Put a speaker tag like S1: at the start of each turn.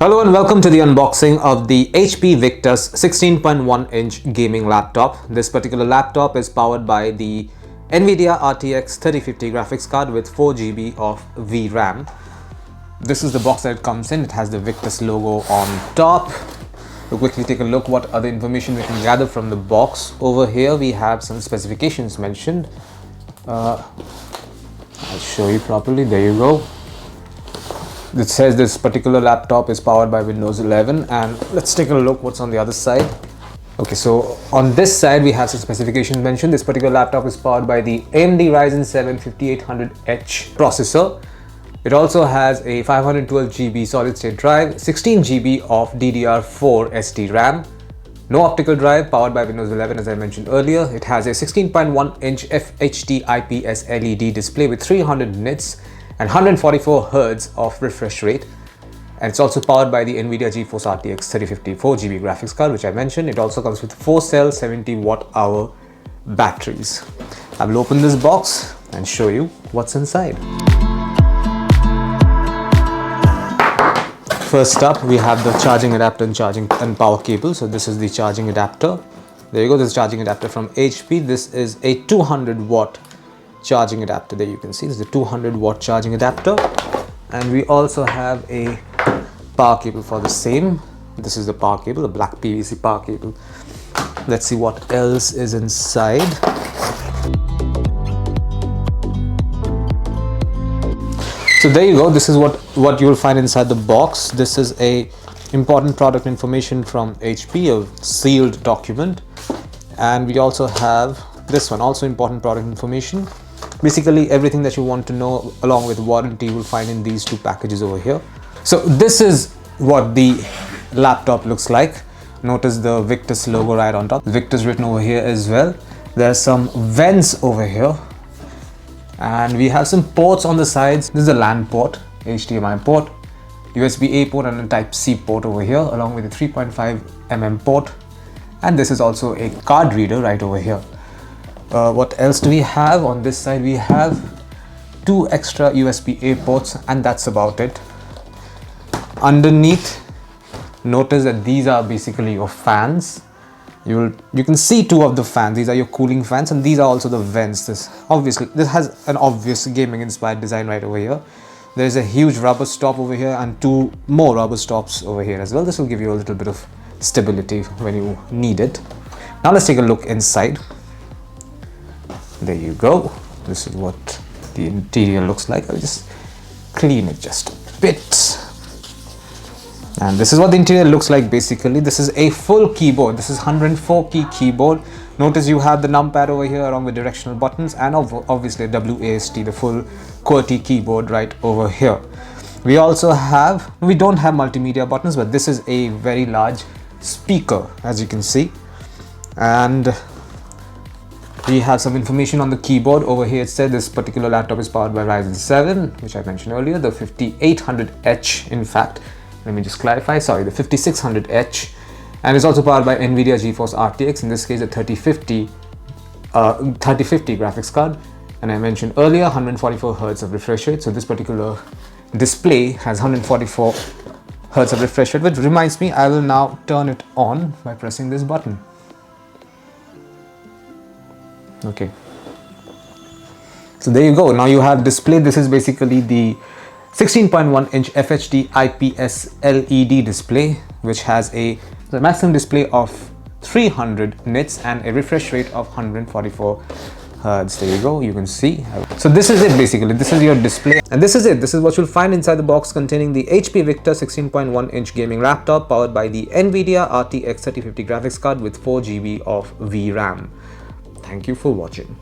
S1: Hello and welcome to the unboxing of the HP Victus 16.1 inch gaming laptop. This particular laptop is powered by the NVIDIA RTX 3050 graphics card with 4 GB of VRAM. This is the box that it comes in. It has the Victus logo on top. We'll quickly take a look what other information we can gather from the box. Over here we have some specifications mentioned. I'll show you properly. There you go. It says this particular laptop is powered by Windows 11, and let's take a look what's on the other side. Okay, so on this side we have some specifications mentioned. This particular laptop is powered by the AMD Ryzen 7 5800H processor. It also has a 512 GB solid state drive, 16 GB of DDR4 SDRAM, no optical drive, powered by Windows 11 as I mentioned earlier. It has a 16.1 inch FHD IPS LED display with 300 nits and 144 Hz of refresh rate, and it's also powered by the NVIDIA GeForce RTX 3050 4GB graphics card, which I mentioned. It also comes with 4-cell 70 watt-hour batteries. I will open this box and show you what's inside. First up, we have the charging adapter and power cable. So this is the charging adapter. There you go. This is charging adapter from HP. This is a 200 watt charging adapter. There you can see this is a 200 watt charging adapter, and we also have a power cable for the same. This is the power cable, a black PVC power cable. Let's see what else is inside. So there you go. This is what you will find inside the box. This is a important product information from HP, a sealed document, and we also have this one, also important product information. Basically everything that you want to know along with warranty you will find in these two packages over here. So this is what the laptop looks like. Notice the Victus logo right on top. Victus written over here as well. There's some vents over here, and we have some ports on the sides. This is a LAN port, HDMI port, USB-A port, and a Type-C port over here, along with a 3.5mm port, and this is also a card reader right over here. What else do we have? On this side we have 2 extra USB-A ports, and that's about it. Underneath, notice that these are basically your fans. You can see 2 of the fans. These are your cooling fans, and these are also the vents. This has an obvious gaming inspired design right over here. There is a huge rubber stop over here and 2 more rubber stops over here as well. This will give you a little bit of stability when you need it. Now let's take a look inside. There you go. This is what the interior looks like. I'll just clean it just a bit. And this is what the interior looks like basically. This is a full keyboard. This is 104 key keyboard. Notice you have the numpad over here along with directional buttons, and obviously WASD, the full QWERTY keyboard right over here. We don't have multimedia buttons, but this is a very large speaker, as you can see. And we have some information on the keyboard. Over here it said this particular laptop is powered by Ryzen 7, which I mentioned earlier, the 5800H in fact. Let me just clarify, sorry, the 5600H, and it's also powered by NVIDIA GeForce RTX, in this case a 3050 graphics card, and I mentioned earlier 144 Hz of refresh rate. So this particular display has 144 Hz of refresh rate, which reminds me I will now turn it on by pressing this button. Okay, so there you go. Now you have display. This is basically the 16.1 inch FHD IPS LED display, which has the maximum display of 300 nits and a refresh rate of 144 Hz. There you go, you can see. So this is it basically. This is your display, and this is it. This is what you'll find inside the box containing the HP Victus 16.1 inch gaming laptop powered by the NVIDIA RTX 3050 graphics card with 4 GB of VRAM. Thank you for watching.